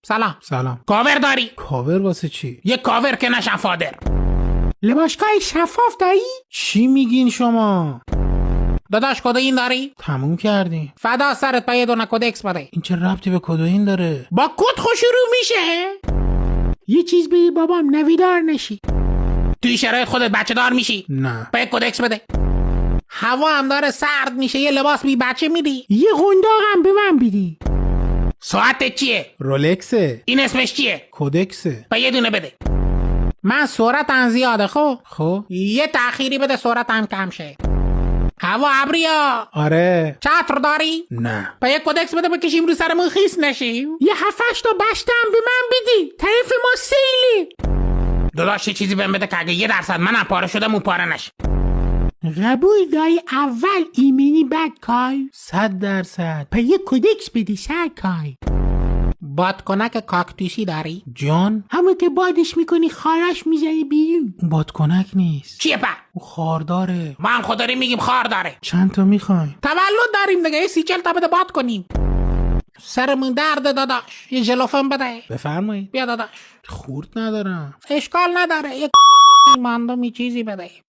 سلام. کاور داری؟ کاور واسه چی؟ یه کاور که نشن فادر. لباسگاه شفاف دایی؟ چی میگین شما؟ داداش کدوین داری؟ تموم کردیم. فدا سرت به یه دونه کدکس بده. این چه ربطی به کدوین داره؟ با کد خوش شروع میشه. یه چیز بگی بابام نویدار نشی. توی شرایط خودت بچه دار میشی؟ نه. به کدکس بده. هوا هم داره سرد میشه، یه لباس بی بچه میدی؟ یه قنداقم به من بیدی. ساعتت چیه؟ رولکسه. این اسمش چیه؟ کدکسه. به یه دونه بده. من سرعتم زیاده خب یه تأخیری بده سرعتم کم شه. هوا ابریا. آره. چتر داری؟ نه. به یه کدکس بده بکشیم رو سرمون خیس نشیم. یه 7-8 تا بشتم به من بیدی. طرف ما سیلی. داداش یه چیزی بهم بده که اگه 1% منم پاره شدم اون پاره نشه. قبول دایی اول ایمنی بعد کای. 100%. په یه کدکس بدی سر کای. بادکنک کاکتوسی داری؟ جان؟ همون که بادش میکنی خاراش میزنی بیرون. اون بادکنک نیست. چیه په؟ اون خارداره. ما هم خود داریم میگیم خار داره. چند تا میخواین؟ تولد داریم دیگه، یه 30-40 تا بده باد کنیم. سرمون درده داداش، یه ژلوفن بده. بفرمایید. بیا داداش. خورد ندارم. اشکال نداره، یه ماندومی چیزی بده.